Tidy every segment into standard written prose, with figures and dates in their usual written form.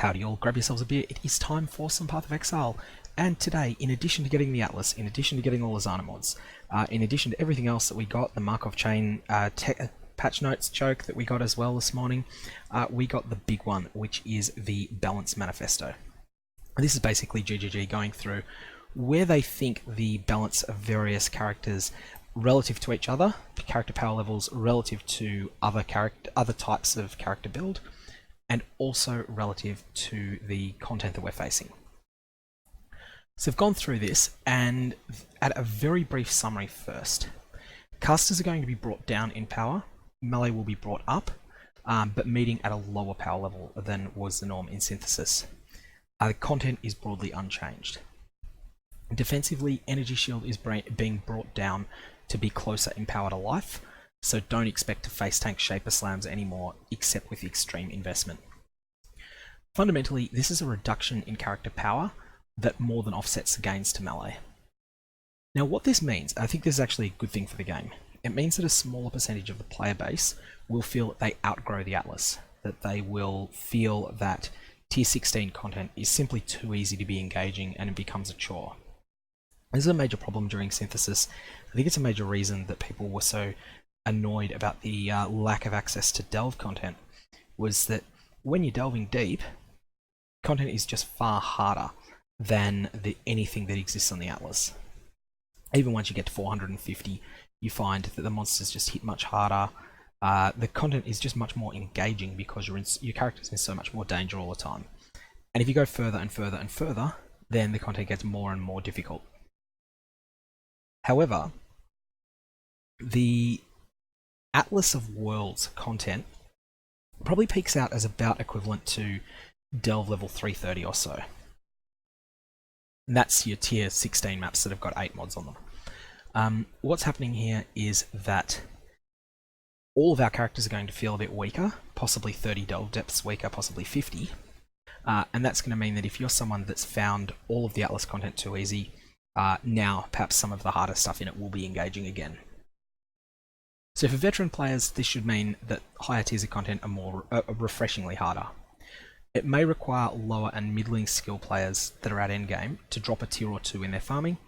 Howdy all, grab yourselves a beer, it is time for some Path of Exile. And today, in addition to getting the Atlas, in addition to getting all the Zana mods, in addition to everything else that we got, the Markov Chain patch notes joke that we got as well this morning, we got the big one, which is the Balance Manifesto. This is basically GGG going through where they think the balance of various characters relative to each other, the character power levels relative to other types of character build, and also relative to the content that we're facing. So I've gone through this, and at a very brief summary first. Casters are going to be brought down in power, melee will be brought up, but meeting at a lower power level than was the norm in Synthesis. The content is broadly unchanged. Defensively, Energy Shield is being brought down to be closer in power to life, so don't expect to face tank Shaper Slams anymore, except with extreme investment. Fundamentally, this is a reduction in character power that more than offsets the gains to melee. Now what this means, I think this is actually a good thing for the game. It means that a smaller percentage of the player base will feel that they outgrow the Atlas, that they will feel that Tier 16 content is simply too easy to be engaging and it becomes a chore. This is a major problem during Synthesis. I think it's a major reason that people were so annoyed about the lack of access to delve content, was that when you're delving deep, content is just far harder than anything that exists on the Atlas. Even once you get to 450, you find that the monsters just hit much harder. The content is just much more engaging because your character's in so much more danger all the time. And if you go further and further and further, then the content gets more and more difficult. However, the Atlas of Worlds content probably peaks out as about equivalent to Delve level 330 or so. And that's your tier 16 maps that have got 8 mods on them. What's happening here is that all of our characters are going to feel a bit weaker, possibly 30 delve depths weaker, possibly 50. And that's going to mean that if you're someone that's found all of the Atlas content too easy, now perhaps some of the harder stuff in it will be engaging again. So for veteran players, this should mean that higher tiers of content are more refreshingly harder. It may require lower and middling skill players that are at endgame to drop a tier or two in their farming,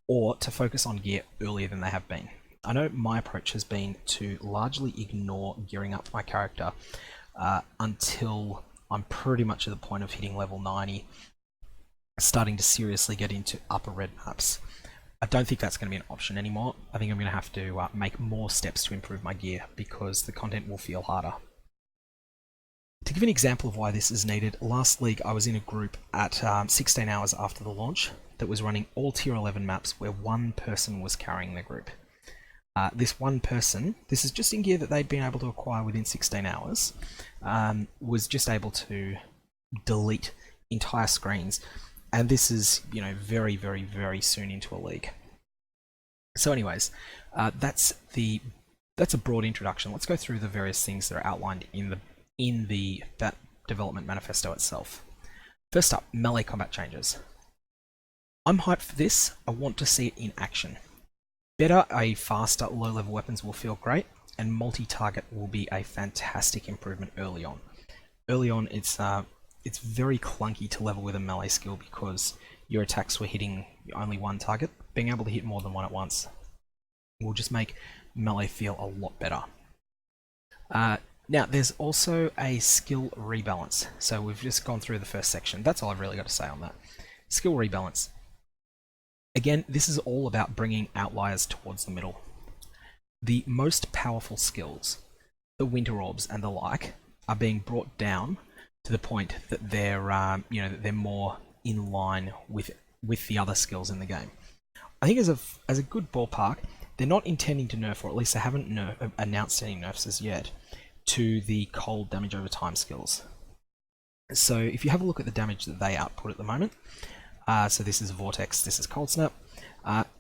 or to focus on gear earlier than they have been. I know my approach has been to largely ignore gearing up my character until I'm pretty much at the point of hitting level 90, starting to seriously get into upper red maps. I don't think that's going to be an option anymore. I think I'm going to have to make more steps to improve my gear because the content will feel harder. To give an example of why this is needed, last league I was in a group at 16 hours after the launch that was running all tier 11 maps where one person was carrying the group. This one person, this is just in gear that they'd been able to acquire within 16 hours, was just able to delete entire screens. And this is, you know, very, very, very soon into a league. So anyways, that's a broad introduction. Let's go through the various things that are outlined in the development manifesto itself. First up, melee combat changes. I'm hyped for this. I want to see it in action. Better, faster, low-level weapons will feel great, and multi-target will be a fantastic improvement early on. Early on, it's very clunky to level with a melee skill because your attacks were hitting only one target. Being able to hit more than one at once will just make melee feel a lot better. Now, there's also a skill rebalance. So we've just gone through the first section. That's all I've really got to say on that. Skill rebalance. Again, this is all about bringing outliers towards the middle. The most powerful skills, the Winter Orbs and the like, are being brought down to the point that they're, that they're more in line with the other skills in the game. I think as a good ballpark, they're not intending to nerf, or at least they haven't announced any nerfs as yet, to the cold damage over time skills. So if you have a look at the damage that they output at the moment, so this is Vortex, this is Cold Snap,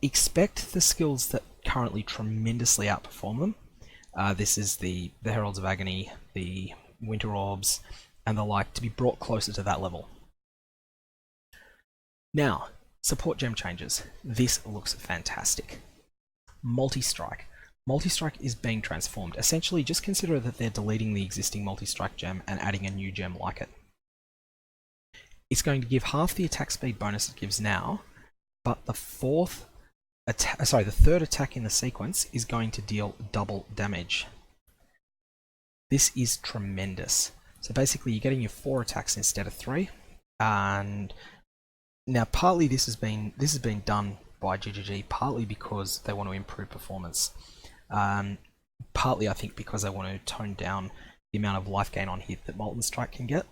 expect the skills that currently tremendously outperform them. This is the Heralds of Agony, the Winter Orbs, and the like, to be brought closer to that level. Now, support gem changes. This looks fantastic. Multi-strike. Multi-strike is being transformed. Essentially, just consider that they're deleting the existing multi-strike gem and adding a new gem like it. It's going to give half the attack speed bonus it gives now, but the third attack in the sequence is going to deal double damage. This is tremendous. So basically you're getting your 4 attacks instead of 3. And now partly this has been done by GGG, partly because they want to improve performance. Partly I think because they want to tone down the amount of life gain on hit that Molten Strike can get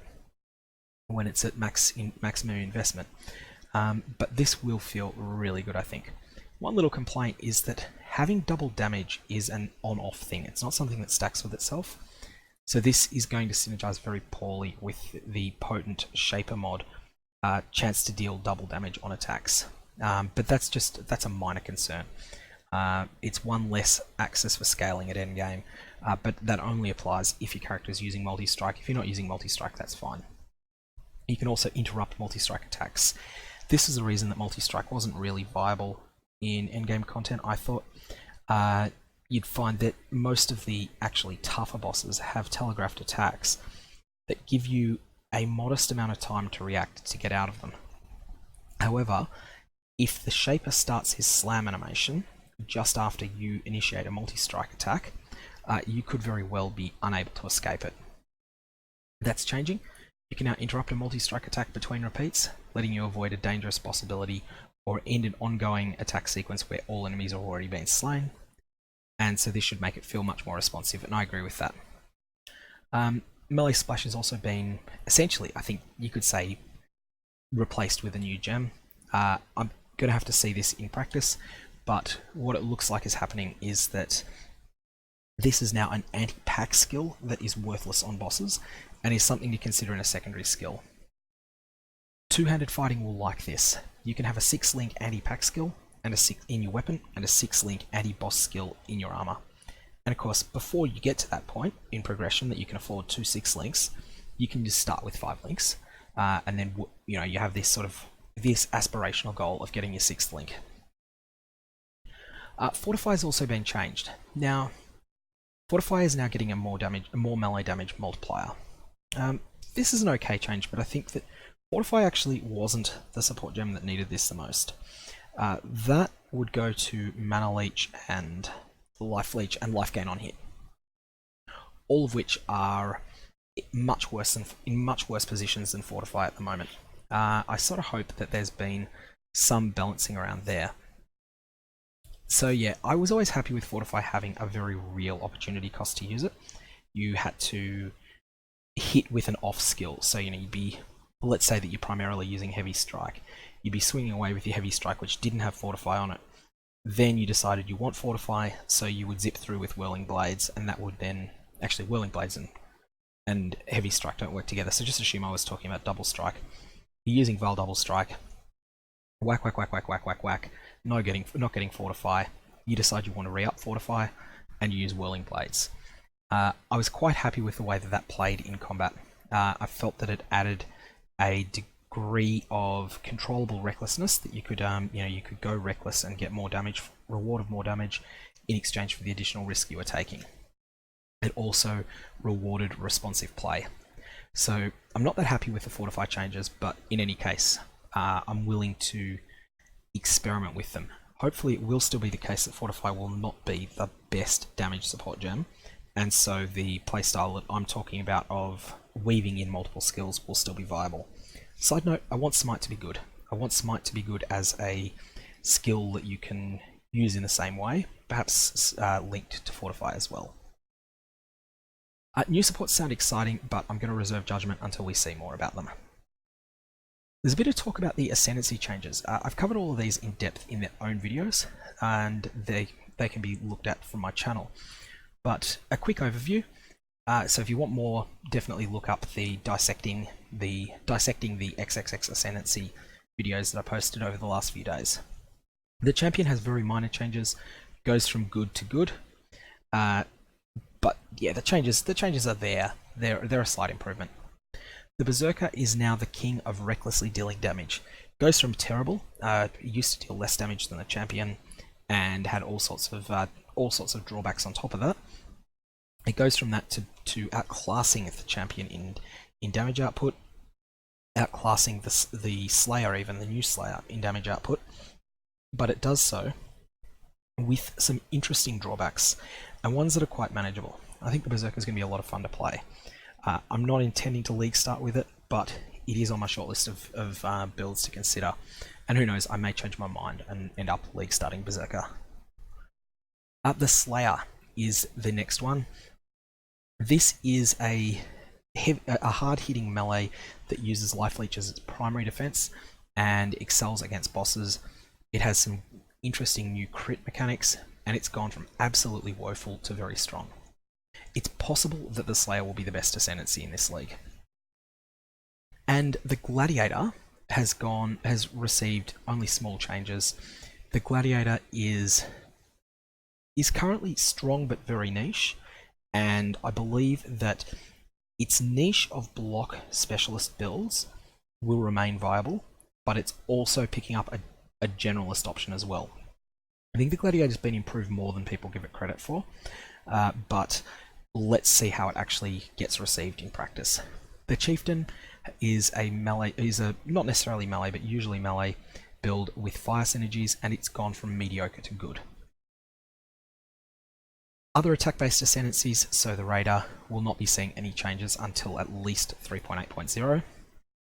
when it's at maximum investment. But this will feel really good, I think. One little complaint is that having double damage is an on-off thing. It's not something that stacks with itself. So this is going to synergize very poorly with the potent Shaper mod, chance to deal double damage on attacks. But that's a minor concern. It's one less axis for scaling at endgame, but that only applies if your character is using multi-strike. If you're not using multi-strike, that's fine. You can also interrupt multi-strike attacks. This is the reason that multi-strike wasn't really viable in endgame content. I thought you'd find that most of the actually tougher bosses have telegraphed attacks that give you a modest amount of time to react to get out of them. However, if the Shaper starts his slam animation just after you initiate a multi-strike attack, you could very well be unable to escape it. That's changing. You can now interrupt a multi-strike attack between repeats, letting you avoid a dangerous boss ability or end an ongoing attack sequence where all enemies have already been slain. And so this should make it feel much more responsive, and I agree with that. Melee Splash has also been, essentially, I think you could say, replaced with a new gem. I'm going to have to see this in practice, but what it looks like is happening is that this is now an anti-pack skill that is worthless on bosses, and is something to consider in a secondary skill. Two-handed fighting will like this. You can have a 6-link anti-pack skill and a 6 in your weapon, and a 6-link anti-boss skill in your armor. And of course, before you get to that point in progression that you can afford 2 6-links, you can just start with 5 links, and then you have this this aspirational goal of getting your 6th link. Fortify has also been changed. Now, Fortify is now getting a more melee damage multiplier. This is an okay change, but I think that Fortify actually wasn't the support gem that needed this the most. That would go to Mana Leech and Life Leech and Life Gain on hit, all of which are in much worse positions than Fortify at the moment. I sort of hope that there's been some balancing around there. So yeah, I was always happy with Fortify having a very real opportunity cost to use it. You had to hit with an off skill, so you'd be, let's say that you're primarily using Heavy Strike. You'd be swinging away with your Heavy Strike, which didn't have Fortify on it. Then you decided you want Fortify, so you would zip through with Whirling Blades, and that would then... Actually, Whirling Blades and Heavy Strike don't work together, so just assume I was talking about Double Strike. You're using Val Double Strike. Whack, whack, whack, whack, whack, whack, whack. Not getting Fortify. You decide you want to re-up Fortify, and you use Whirling Blades. I was quite happy with the way that played in combat. I felt that it added a degree of controllable recklessness, that you could you could go reckless and get more damage, reward of more damage in exchange for the additional risk you were taking. It also rewarded responsive play. So I'm not that happy with the Fortify changes, but in any case, I'm willing to experiment with them. Hopefully it will still be the case that Fortify will not be the best damage support gem, and so the playstyle that I'm talking about of weaving in multiple skills will still be viable. Side note, I want Smite to be good. I want Smite to be good as a skill that you can use in the same way, perhaps linked to Fortify as well. New supports sound exciting, but I'm going to reserve judgment until we see more about them. There's a bit of talk about the Ascendancy changes. I've covered all of these in depth in their own videos, and they can be looked at from my channel. But a quick overview. So if you want more, definitely look up the dissecting the XXX Ascendancy videos that I posted over the last few days. The champion has very minor changes, goes from good to good. But yeah, the changes are there. They're a slight improvement. The Berserker is now the king of recklessly dealing damage. Goes from terrible, used to deal less damage than the champion, and had all sorts of drawbacks on top of that. It goes from that to outclassing the champion in damage output, outclassing the Slayer, even the new Slayer, in damage output, but it does so with some interesting drawbacks, and ones that are quite manageable. I think the Berserker is going to be a lot of fun to play. I'm not intending to league start with it, but it is on my shortlist of builds to consider, and who knows, I may change my mind and end up league starting Berserker. The Slayer is the next one. This is a hard-hitting melee that uses Life Leech as its primary defense and excels against bosses. It has some interesting new crit mechanics, and it's gone from absolutely woeful to very strong. It's possible that the Slayer will be the best Ascendancy in this league. And the Gladiator has received only small changes. The Gladiator is currently strong but very niche, and I believe that its niche of block specialist builds will remain viable, but it's also picking up a generalist option as well. I think the Gladiator's been improved more than people give it credit for, but let's see how it actually gets received in practice. The Chieftain is not necessarily melee, but usually melee build with fire synergies, and it's gone from mediocre to good. Other attack-based ascendancies, so the Raider, will not be seeing any changes until at least 3.8.0.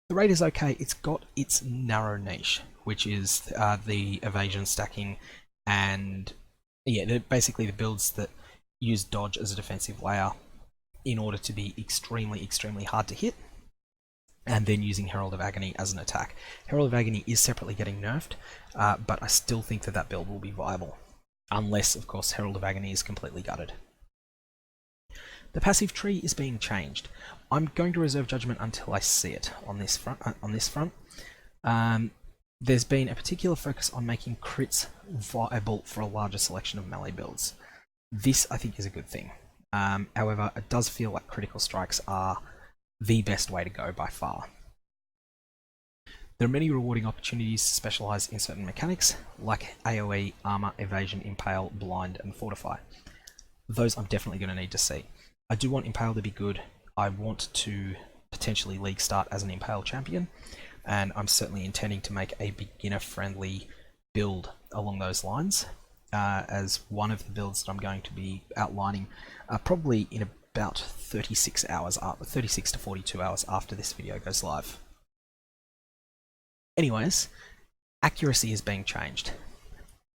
The Raider's okay, it's got its narrow niche, which is the evasion stacking, and yeah, basically the builds that use dodge as a defensive layer in order to be extremely, extremely hard to hit, and then using Herald of Agony as an attack. Herald of Agony is separately getting nerfed, but I still think that build will be viable. Unless, of course, Herald of Agony is completely gutted. The passive tree is being changed. I'm going to reserve judgment until I see it on this front. There's been a particular focus on making crits viable for a larger selection of melee builds. This, I think, is a good thing. However, it does feel like critical strikes are the best way to go by far. There are many rewarding opportunities to specialize in certain mechanics, like AoE, Armor, Evasion, Impale, Blind, and Fortify. Those I'm definitely going to need to see. I do want Impale to be good. I want to potentially league start as an Impale champion, and I'm certainly intending to make a beginner-friendly build along those lines, as one of the builds that I'm going to be outlining probably in about 36 to 42 hours after this video goes live. Anyways, accuracy is being changed.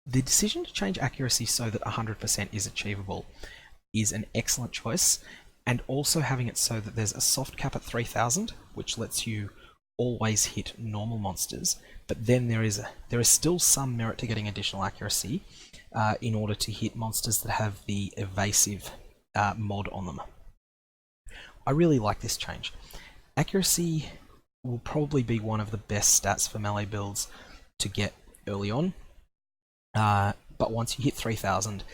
The decision to change accuracy so that 100% is achievable is an excellent choice, and also having it so that there's a soft cap at 3000, which lets you always hit normal monsters, but then there is still some merit to getting additional accuracy in order to hit monsters that have the evasive mod on them. I really like this change. Accuracy will probably be one of the best stats for melee builds to get early on, but once you hit 3000,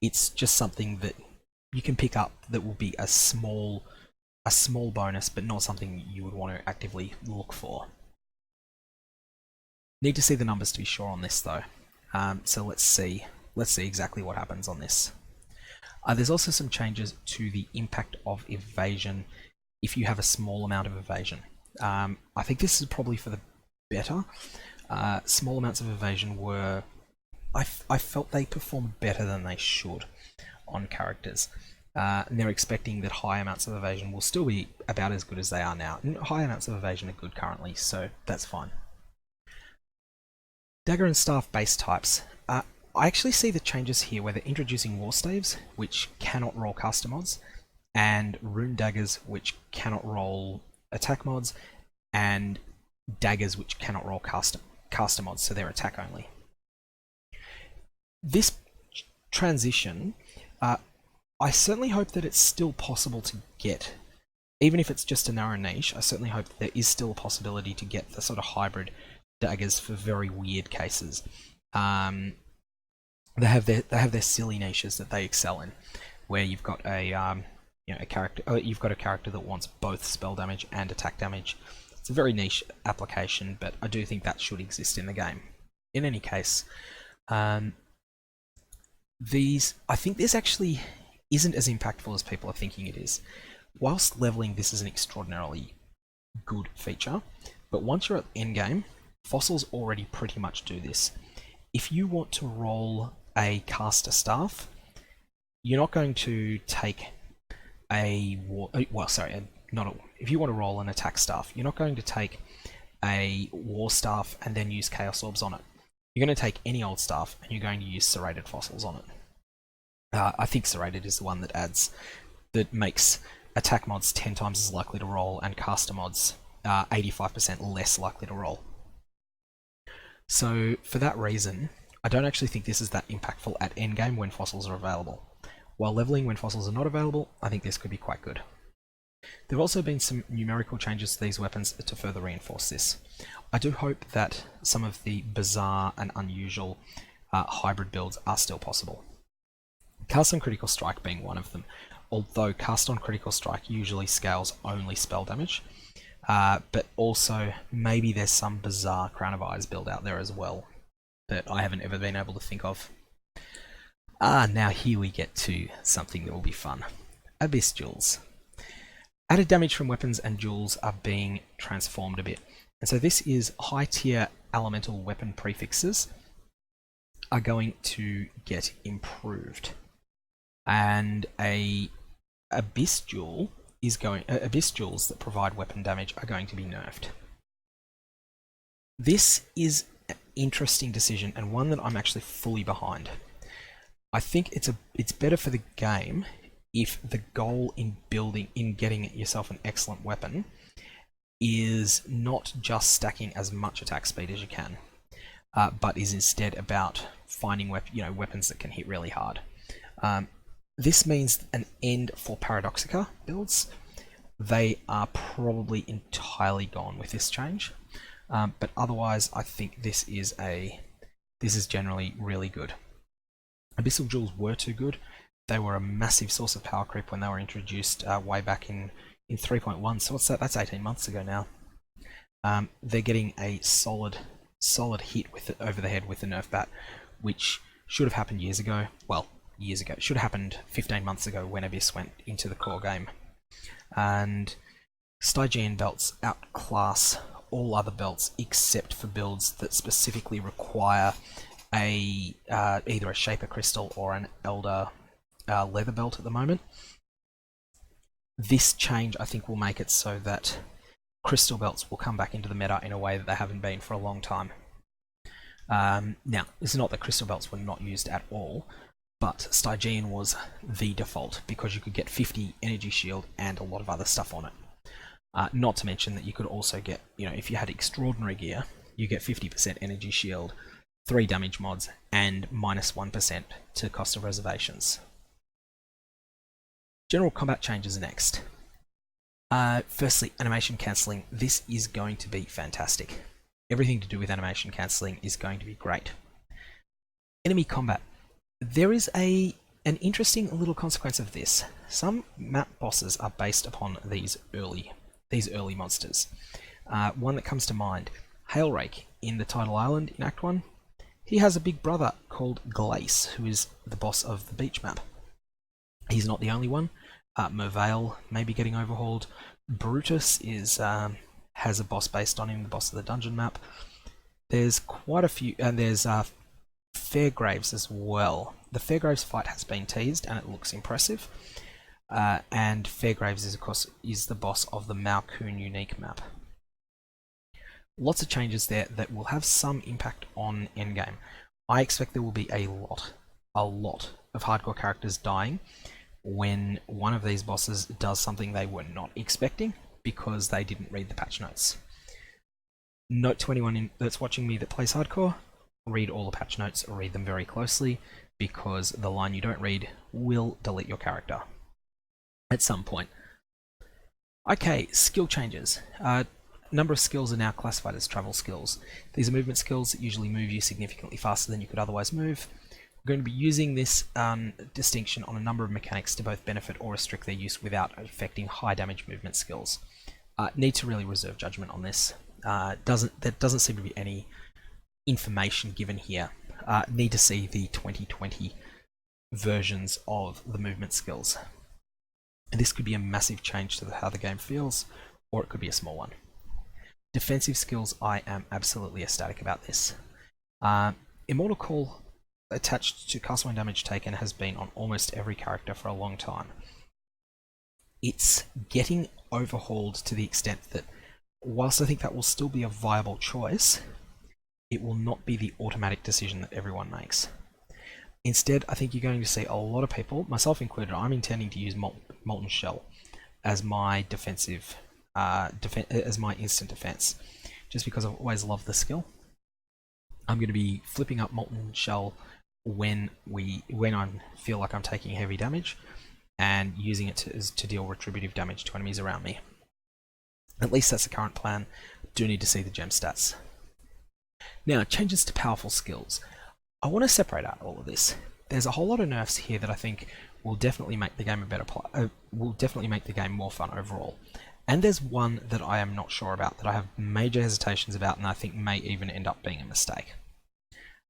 it's just something that you can pick up that will be a small bonus, but not something you would want to actively look for. Need to see the numbers to be sure on this though, so let's see exactly what happens on this. There's also some changes to the impact of evasion if you have a small amount of evasion. I think this is probably for the better. Small amounts of evasion were... I felt they performed better than they should on characters. And they're expecting that high amounts of evasion will still be about as good as they are now. And high amounts of evasion are good currently, so that's fine. Dagger and Staff base types. I actually see the changes here where they're introducing War Staves, which cannot roll caster mods, and Rune Daggers, which cannot roll attack mods, and daggers which cannot roll caster mods, so they're attack only. This transition, I certainly hope that it's still possible to get, even if it's just a narrow niche. I certainly hope that there is still a possibility to get the sort of hybrid daggers for very weird cases. They have their silly niches that they excel in, where you've got a character that wants both spell damage and attack damage. It's a very niche application, but I do think that should exist in the game. In any case, I think this actually isn't as impactful as people are thinking it is. Whilst leveling this is an extraordinarily good feature, But once you're at the end game, fossils already pretty much do this. If you want to roll a caster staff, you're not going to take if you want to roll an attack staff, you're not going to take a war staff and then use chaos orbs on it. You're going to take any old staff and you're going to use serrated fossils on it. I think serrated is the one that makes attack mods 10 times as likely to roll and caster mods 85% less likely to roll. So for that reason, I don't actually think this is that impactful at endgame when fossils are available. While leveling when fossils are not available, I think this could be quite good. There have also been some numerical changes to these weapons to further reinforce this. I do hope that some of the bizarre and unusual hybrid builds are still possible. Cast on Critical Strike being one of them, although Cast on Critical Strike usually scales only spell damage, but also maybe there's some bizarre Crown of Eyes build out there as well that I haven't ever been able to think of. Now here we get to something that will be fun. Abyssal Jewels. Added damage from weapons and jewels are being transformed a bit. And so this is high tier elemental weapon prefixes are going to get improved. And Abyssal Jewels that provide weapon damage are going to be nerfed. This is an interesting decision and one that I'm actually fully behind. I think it's better for the game if the goal in getting yourself an excellent weapon is not just stacking as much attack speed as you can, but is instead about finding weapons that can hit really hard. This means an end for Paradoxica builds. They are probably entirely gone with this change, but otherwise I think this is generally really good. Abyssal Jewels were too good. They were a massive source of power creep when they were introduced way back in 3.1. So what's that? That's 18 months ago now. They're getting a solid hit over the head with the Nerf bat, which should have happened years ago. Well, years ago. It should have happened 15 months ago when Abyss went into the core game. And Stygian belts outclass all other belts except for builds that specifically require either a Shaper Crystal or an Elder leather belt at the moment. This change I think will make it so that crystal belts will come back into the meta in a way that they haven't been for a long time. Now, it's not that crystal belts were not used at all, but Stygian was the default because you could get 50 energy shield and a lot of other stuff on it. Not to mention that you could also get, if you had extraordinary gear, you get 50% energy shield, 3 damage mods, and minus 1% to cost of reservations. General combat changes next. Firstly, animation cancelling. This is going to be fantastic. Everything to do with animation cancelling is going to be great. Enemy combat. There is an interesting little consequence of this. Some map bosses are based upon these early monsters. One that comes to mind, Hailrake in the Tidal Island in Act 1. He has a big brother called Glace, who is the boss of the beach map. He's not the only one. Mervale may be getting overhauled. Brutus has a boss based on him, the boss of the dungeon map. There's quite a few, and there's Fairgraves as well. The Fairgraves fight has been teased, and it looks impressive. And Fairgraves is, of course, the boss of the Malkoon unique map. Lots of changes there that will have some impact on endgame. I expect there will be a lot of hardcore characters dying when one of these bosses does something they were not expecting because they didn't read the patch notes. Note to anyone that's watching me that plays hardcore, read all the patch notes, read them very closely, because the line you don't read will delete your character at some point. Okay, skill changes. Number of skills are now classified as travel skills. These are movement skills that usually move you significantly faster than you could otherwise move. We're going to be using this distinction on a number of mechanics to both benefit or restrict their use without affecting high damage movement skills. Need to really reserve judgment on this. There doesn't seem to be any information given here. Need to see the 2020 versions of the movement skills. And this could be a massive change to how the game feels, or it could be a small one. Defensive skills, I am absolutely ecstatic about this. Immortal Call attached to cast 1 damage taken has been on almost every character for a long time. It's getting overhauled to the extent that whilst I think that will still be a viable choice, it will not be the automatic decision that everyone makes. Instead, I think you're going to see a lot of people, myself included, I'm intending to use Molten Shell as my defensive, as my instant defense, just because I've always loved the skill. I'm going to be flipping up Molten Shell when I feel like I'm taking heavy damage, and using it to deal retributive damage to enemies around me. At least that's the current plan. Do need to see the gem stats. Now, changes to powerful skills. I want to separate out all of this. There's a whole lot of nerfs here that I think will definitely make the game will definitely make the game more fun overall. And there's one that I am not sure about, that I have major hesitations about, and I think may even end up being a mistake.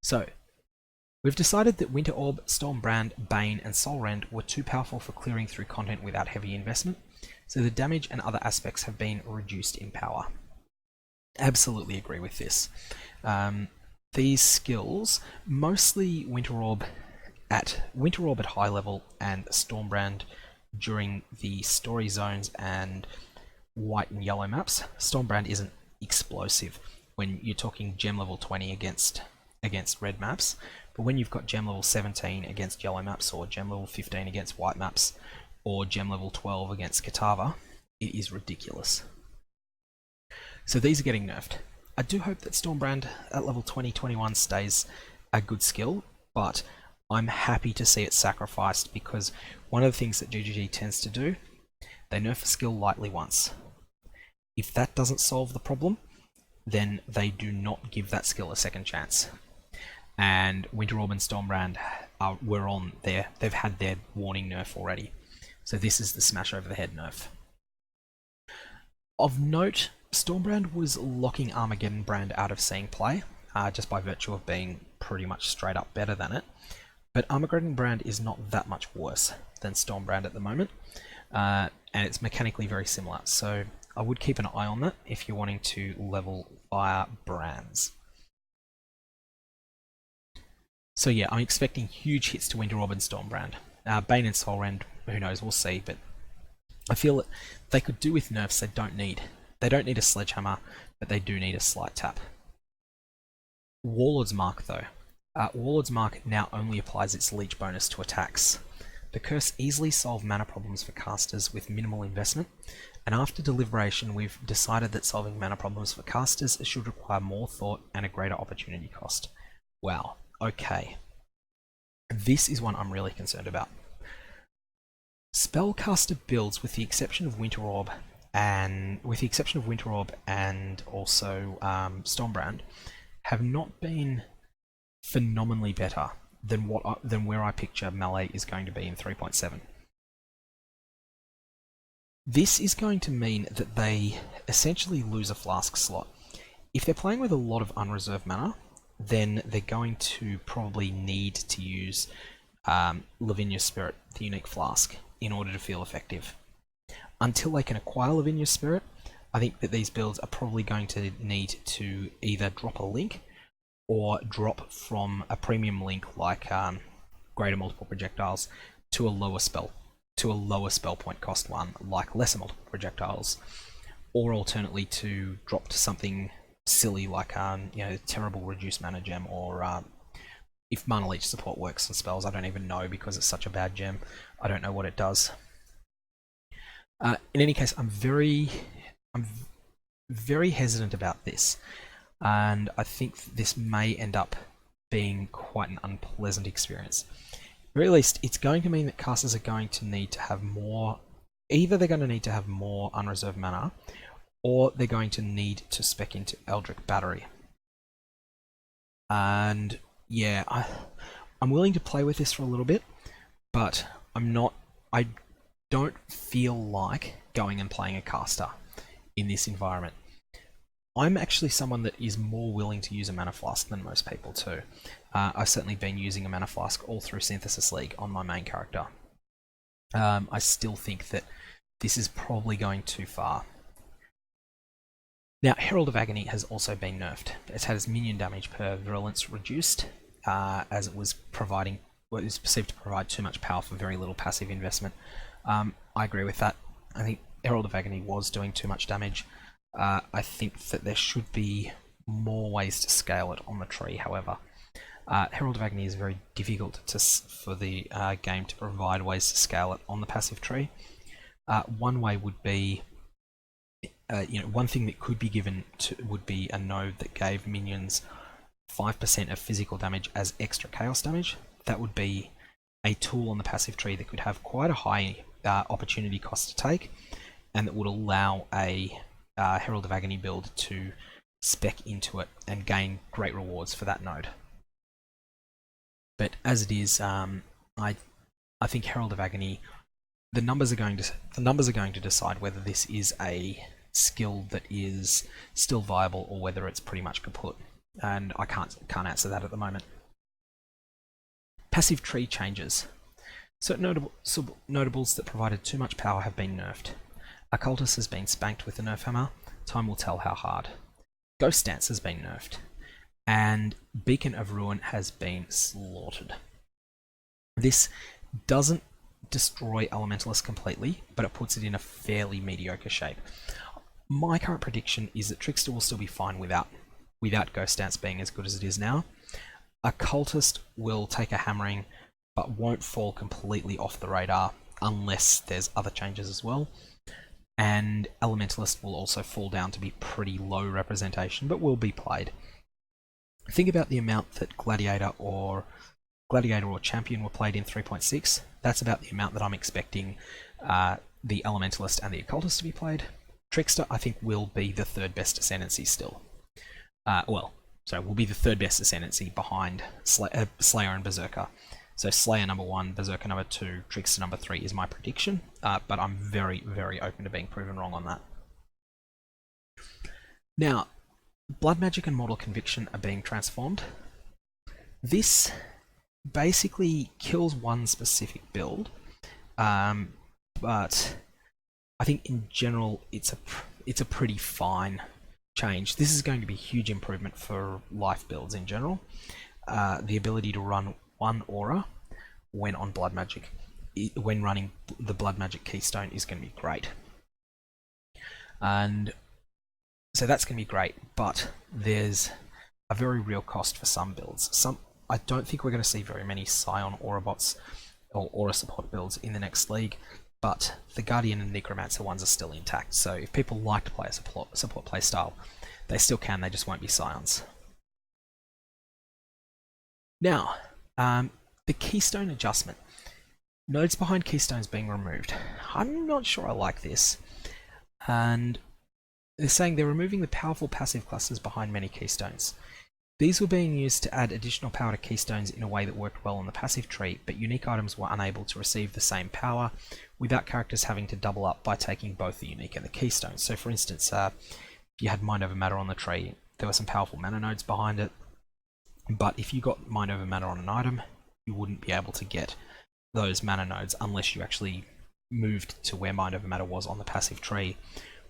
So, we've decided that Winter Orb, Stormbrand, Bane, and Soulrend were too powerful for clearing through content without heavy investment, so the damage and other aspects have been reduced in power. Absolutely agree with this. These skills, mostly Winter Orb at high level and Stormbrand during the story zones and white and yellow maps. Stormbrand isn't explosive when you're talking gem level 20 against red maps, but when you've got gem level 17 against yellow maps, or gem level 15 against white maps, or gem level 12 against Katava, it is ridiculous. So these are getting nerfed. I do hope that Stormbrand at level 20-21 stays a good skill, but I'm happy to see it sacrificed, because one of the things that GGG tends to do, they nerf a skill lightly once. If that doesn't solve the problem, then they do not give that skill a second chance. And Winter Orb and Stormbrand were on there. They've had their warning nerf already. So this is the smash over the head nerf. Of note, Stormbrand was locking Armageddon Brand out of seeing play, just by virtue of being pretty much straight up better than it. But Armageddon Brand is not that much worse than Stormbrand at the moment, and it's mechanically very similar. So I would keep an eye on that if you're wanting to level via brands. So yeah, I'm expecting huge hits to Winter Orb and Stormbrand. Bane and Soulrend, who knows, we'll see, but I feel that they could do with nerfs they don't need. They don't need a sledgehammer, but they do need a slight tap. Warlord's Mark though. Warlord's Mark now only applies its leech bonus to attacks. The curse easily solves mana problems for casters with minimal investment, and after deliberation we've decided that solving mana problems for casters should require more thought and a greater opportunity cost. Wow, okay. This is one I'm really concerned about. Spellcaster builds, with the exception of Winter Orb and also Stormbrand, have not been phenomenally better than where I picture melee is going to be in 3.7. This is going to mean that they essentially lose a flask slot. If they're playing with a lot of unreserved mana, then they're going to probably need to use Lavinia's Spirit, the unique flask, in order to feel effective. Until they can acquire Lavinia's Spirit, I think that these builds are probably going to need to either drop a link or drop from a premium link like greater multiple projectiles to a lower spell point cost one like lesser multiple projectiles, or alternately to drop to something silly like terrible reduced mana gem, or if Mana Leech support works on spells, I don't even know because it's such a bad gem. I don't know what it does. In any case, I'm very hesitant about this, and I think this may end up being quite an unpleasant experience. At the very least, it's going to mean that casters are going to need to have more. Either they're going to need to have more unreserved mana, or they're going to need to spec into Eldritch Battery. And yeah, I'm willing to play with this for a little bit, but I don't feel like going and playing a caster in this environment. I'm actually someone that is more willing to use a Mana Flask than most people too. I've certainly been using a Mana Flask all through Synthesis League on my main character. I still think that this is probably going too far. Now, Herald of Agony has also been nerfed. It's had its minion damage per virulence reduced, as it was providing what is perceived to provide too much power for very little passive investment. I agree with that. I think Herald of Agony was doing too much damage. I think that there should be more ways to scale it on the tree, however. Herald of Agony is very difficult for the game to provide ways to scale it on the passive tree. One way would be, one thing that could be given would be a node that gave minions 5% of physical damage as extra chaos damage. That would be a tool on the passive tree that could have quite a high opportunity cost to take, and that would allow a Herald of Agony build to spec into it and gain great rewards for that node. But as it is, I think Herald of Agony, the numbers are going to decide whether this is a skill that is still viable or whether it's pretty much kaput, and I can't answer that at the moment. Passive tree changes. Certain notables that provided too much power have been nerfed. Occultist has been spanked with the nerf hammer. Time will tell how hard. Ghost Dance has been nerfed, and Beacon of Ruin has been slaughtered. This doesn't destroy Elementalist completely, but it puts it in a fairly mediocre shape. My current prediction is that Trickster will still be fine without Ghost Dance being as good as it is now. Occultist will take a hammering, but won't fall completely off the radar unless there's other changes as well. And Elementalist will also fall down to be pretty low representation, but will be played. Think about the amount that Gladiator or Champion were played in 3.6. That's about the amount that I'm expecting the Elementalist and the Occultist to be played. Trickster, I think, will be the third best Ascendancy still. Will be the third best Ascendancy behind Slayer and Berserker. So Slayer number 1, Berserker number 2, Trickster number 3 is my prediction, but I'm very, very open to being proven wrong on that. Now, Blood Magic and Mortal Conviction are being transformed. This basically kills one specific build, but I think in general it's a pretty fine change. This is going to be a huge improvement for life builds in general. The ability to run one aura when on Blood Magic, when running the Blood Magic Keystone, is going to be great. And so that's going to be great, but there's a very real cost for some builds. I don't think we're going to see very many Scion Aura bots or Aura support builds in the next league, but the Guardian and Necromancer ones are still intact, so if people like to play a support playstyle, they still can, they just won't be Scions. Now, the Keystone adjustment. Nodes behind Keystones being removed. I'm not sure I like this. And they're saying they're removing the powerful passive clusters behind many Keystones. These were being used to add additional power to Keystones in a way that worked well on the passive tree, but unique items were unable to receive the same power without characters having to double up by taking both the unique and the Keystone. So for instance, if you had Mind Over Matter on the tree, there were some powerful mana nodes behind it, but if you got Mind Over Matter on an item, you wouldn't be able to get those mana nodes unless you actually moved to where Mind Over Matter was on the passive tree,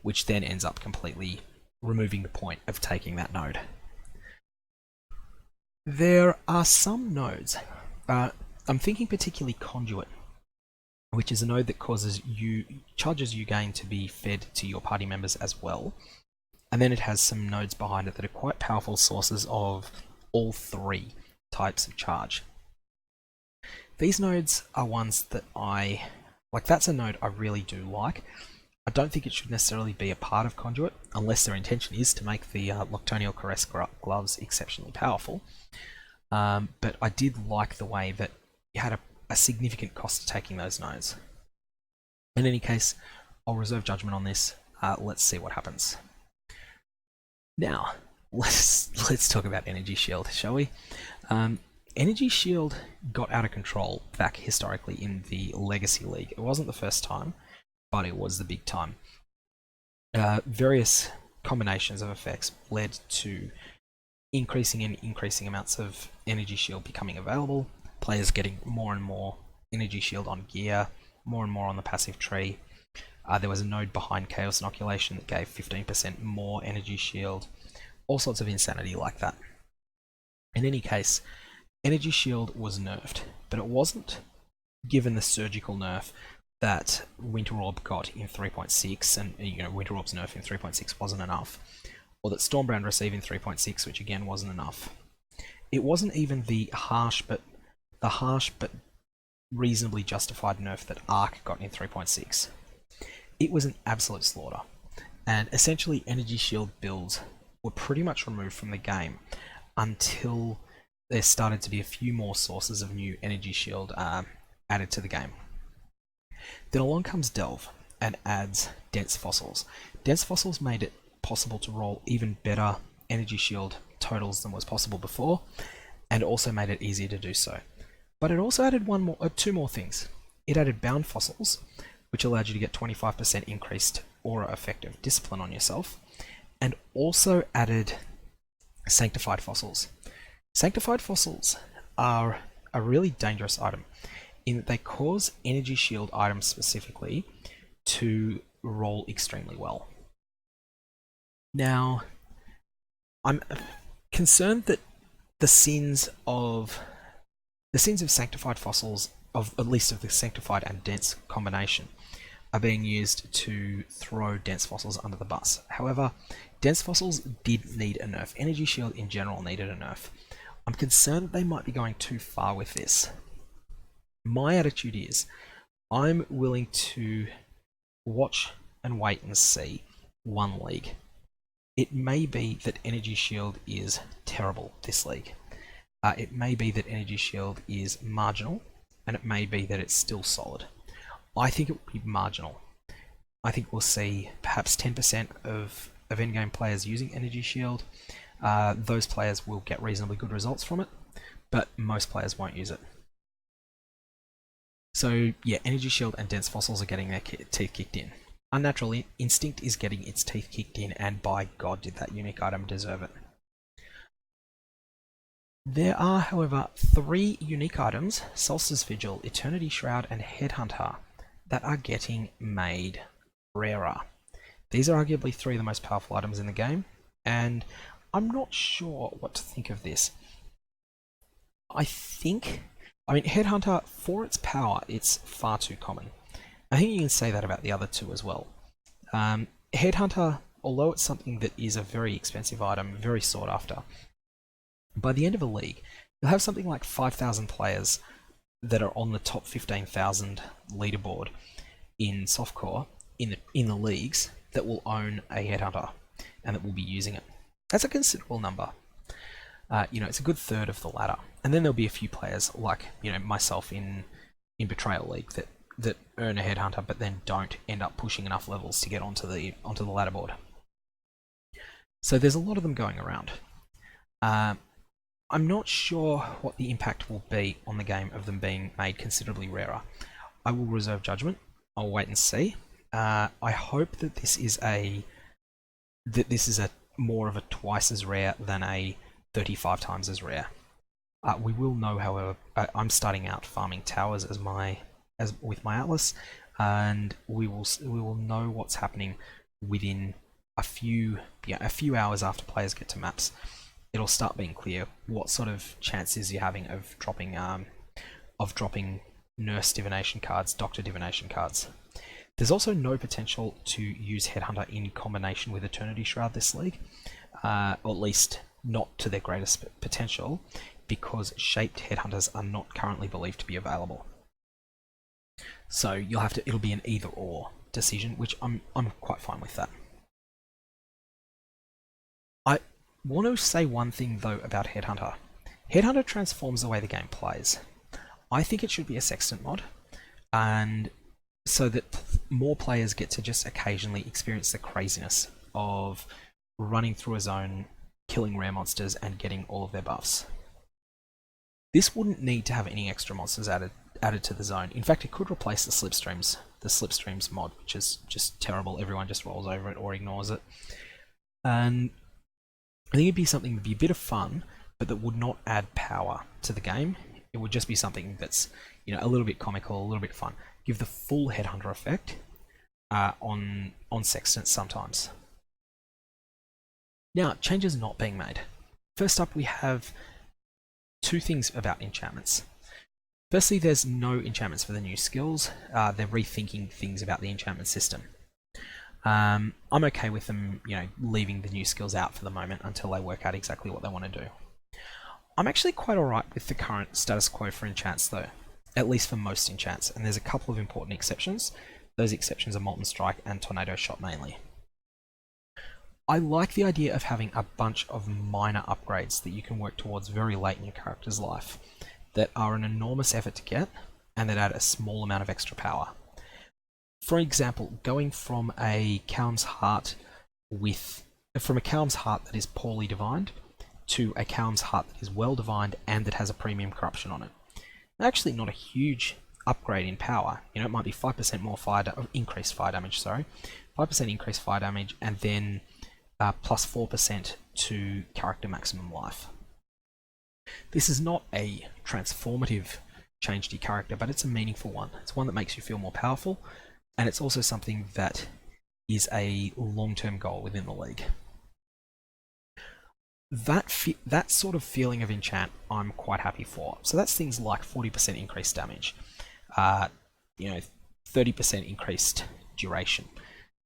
which then ends up completely removing the point of taking that node. There are some nodes, I'm thinking particularly Conduit, which is a node that charges you gain to be fed to your party members as well, and then it has some nodes behind it that are quite powerful sources of all three types of charge. These nodes are ones that that's a node I really do like. I don't think it should necessarily be a part of Conduit, unless their intention is to make the Nocturnal Caress gloves exceptionally powerful. But I did like the way that you had a significant cost to taking those nodes. In any case, I'll reserve judgment on this. Let's see what happens. Now, let's talk about Energy Shield, shall we? Energy Shield got out of control back historically in the Legacy League. It wasn't the first time, but it was the big time. Various combinations of effects led to increasing amounts of Energy Shield becoming available, players getting more and more Energy Shield on gear, more and more on the passive tree. There was a node behind Chaos Inoculation that gave 15% more energy shield. All sorts of insanity like that. In any case, energy shield was nerfed, but it wasn't given the surgical nerf that Winter Orb got in 3.6, and Winter Orb's nerf in 3.6 wasn't enough, or that Stormbrand received in 3.6, which again wasn't enough. It wasn't even the harsh but reasonably justified nerf that Arc got in 3.6. It was an absolute slaughter, and essentially energy shield builds were pretty much removed from the game until there started to be a few more sources of new energy shield added to the game. Then along comes Delve and adds Dense Fossils. Dense Fossils made it possible to roll even better energy shield totals than was possible before, and also made it easier to do so. But it also added two more things. It added Bound Fossils, which allowed you to get 25% increased aura effective discipline on yourself, and also added Sanctified Fossils. Sanctified Fossils are a really dangerous item in that they cause energy shield items specifically to roll extremely well. Now, I'm concerned that the sins of Sanctified Fossils, of at least of the Sanctified and Dense combination, are being used to throw Dense Fossils under the bus. However, Dense Fossils did need a nerf. Energy Shield in general needed a nerf. I'm concerned that they might be going too far with this. My attitude is, I'm willing to watch and wait and see one league. It may be that Energy Shield is terrible this league. It may be that Energy Shield is marginal, and it may be that it's still solid. I think it will be marginal. I think we'll see perhaps 10% of endgame players using Energy Shield. Those players will get reasonably good results from it, but most players won't use it. So yeah, Energy Shield and Dense Fossils are getting their teeth kicked in. Unnatural Instinct is getting its teeth kicked in, and by God did that unique item deserve it. There are, however, 3 unique items, Solstice Vigil, Eternity Shroud, and Headhunter, that are getting made rarer. These are arguably 3 of the most powerful items in the game, and I'm not sure what to think of this. I mean, Headhunter, for its power, it's far too common. I think you can say that about the other 2 as well. Headhunter, although it's something that is a very expensive item, very sought after, by the end of a league, you'll have something like 5,000 players that are on the top 15,000 leaderboard in softcore in the leagues that will own a Headhunter and that will be using it. That's a considerable number. It's a good third of the ladder. And then there'll be a few players like myself in Betrayal League that earn a Headhunter but then don't end up pushing enough levels to get onto the ladder board. So there's a lot of them going around. I'm not sure what the impact will be on the game of them being made considerably rarer. I will reserve judgment. I'll wait and see. I hope that this is a more of a twice as rare than a 35 times as rare. We will know, however, I'm starting out farming towers with my Atlas, and we will know what's happening within a few hours after players get to maps. It'll start being clear what sort of chances you're having of dropping Nurse Divination cards, Doctor Divination cards. There's also no potential to use Headhunter in combination with Eternity Shroud this league, or at least not to their greatest potential, because shaped Headhunters are not currently believed to be available. So it'll be an either-or decision, which I'm quite fine with that. I want to say one thing though about Headhunter. Headhunter transforms the way the game plays. I think it should be a sextant mod, and so that more players get to just occasionally experience the craziness of running through a zone, killing rare monsters, and getting all of their buffs. This wouldn't need to have any extra monsters added to the zone. In fact, it could replace the Slipstreams mod, which is just terrible. Everyone just rolls over it or ignores it. And I think it'd be something that'd be a bit of fun, but that would not add power to the game. It would just be something that's a little bit comical, a little bit fun. Give the full Headhunter effect, on Sextant sometimes. Now, changes not being made. First up, we have two things about enchantments. Firstly, there's no enchantments for the new skills. They're rethinking things about the enchantment system. I'm okay with them, leaving the new skills out for the moment until they work out exactly what they want to do. I'm actually quite alright with the current status quo for enchants though, at least for most enchants, and there's a couple of important exceptions. Those exceptions are Molten Strike and Tornado Shot mainly. I like the idea of having a bunch of minor upgrades that you can work towards very late in your character's life that are an enormous effort to get and that add a small amount of extra power. For example, going from a Kalam's Heart that is poorly divined to a Kalam's Heart that is well divined and that has a premium corruption on it. Actually not a huge upgrade in power. It might be 5% more increased fire damage, 5% increased fire damage, and then plus 4% to character maximum life. This is not a transformative change to your character, but it's a meaningful one. It's one that makes you feel more powerful, and it's also something that is a long-term goal within the league. That sort of feeling of enchant, I'm quite happy for. So that's things like 40% increased damage, 30% increased duration,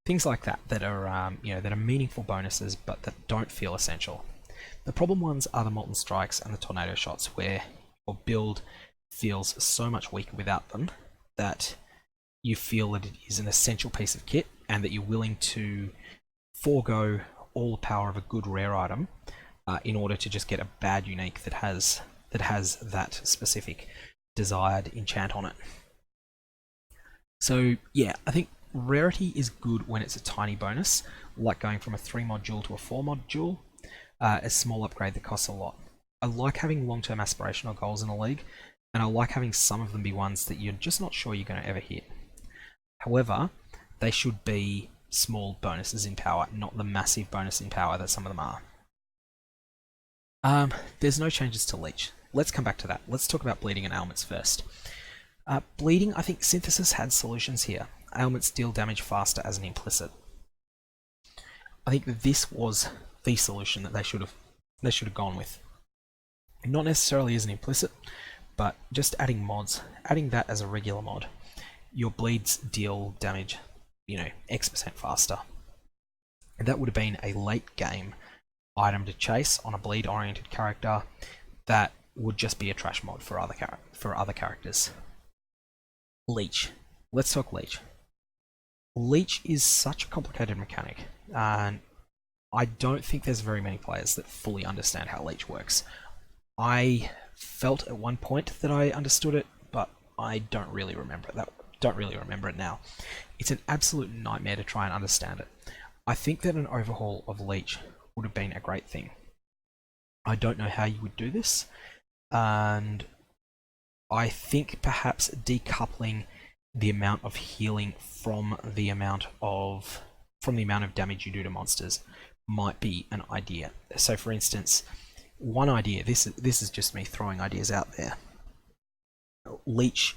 things like that are that are meaningful bonuses, but that don't feel essential. The problem ones are the Molten Strikes and the Tornado Shots, where your build feels so much weaker without them that you feel that it is an essential piece of kit and that you're willing to forego all the power of a good rare item in order to just get a bad unique that has that specific desired enchant on it. So yeah, I think rarity is good when it's a tiny bonus, like going from a 3-mod jewel to a 4-mod jewel, a small upgrade that costs a lot. I like having long-term aspirational goals in a league, and I like having some of them be ones that you're just not sure you're going to ever hit. However, they should be small bonuses in power, not the massive bonus in power that some of them are. There's no changes to Leech. Let's come back to that. Let's talk about bleeding and ailments first. Bleeding, I think Synthesis had solutions here. Ailments deal damage faster as an implicit. I think that this was the solution that they should have gone with. Not necessarily as an implicit, but just adding mods, adding that as a regular mod. Your bleeds deal damage, X% faster. And that would have been a late game item to chase on a bleed oriented character that would just be a trash mod for other characters. Leech. Let's talk Leech. Leech is such a complicated mechanic, and I don't think there's very many players that fully understand how Leech works. I felt at one point that I understood it, but I don't really remember it now. It's an absolute nightmare to try and understand it. I think that an overhaul of Leech would have been a great thing. I don't know how you would do this, and I think perhaps decoupling the amount of healing from the amount of damage you do to monsters might be an idea. So for instance, one idea, this is just me throwing ideas out there. Leech,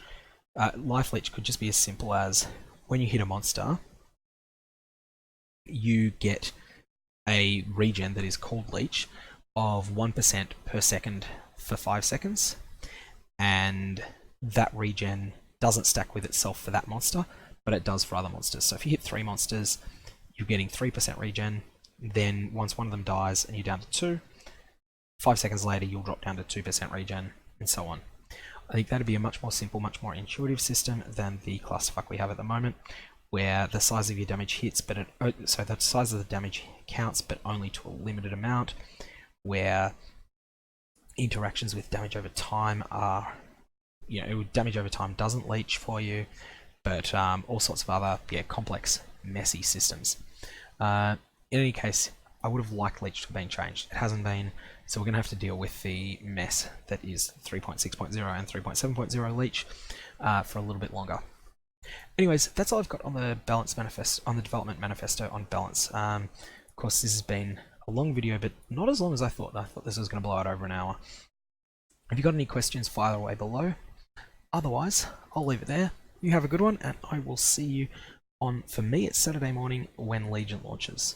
Life Leech could just be as simple as when you hit a monster, you get a regen that is called Leech of 1% per second for 5 seconds, and that regen doesn't stack with itself for that monster, but it does for other monsters. So if you hit 3 monsters, you're getting 3% regen, then once one of them dies and you're down to 2, 5 seconds later you'll drop down to 2% regen, and so on. I think that'd be a much more simple, much more intuitive system than the clusterfuck we have at the moment, where the size of your damage hits, so the size of the damage counts, but only to a limited amount, where interactions with damage over time are, damage over time doesn't leech for you, but all sorts of other, complex, messy systems. In any case, I would have liked Leech to have been changed. It hasn't been, so we're going to have to deal with the mess that is 3.6.0 and 3.7.0 Leech for a little bit longer. Anyways, that's all I've got on the development manifesto on Balance. Of course, this has been a long video, but not as long as I thought. I thought this was going to blow out over an hour. If you've got any questions, fire away below. Otherwise, I'll leave it there. You have a good one, and I will see you for me, it's Saturday morning when Legion launches.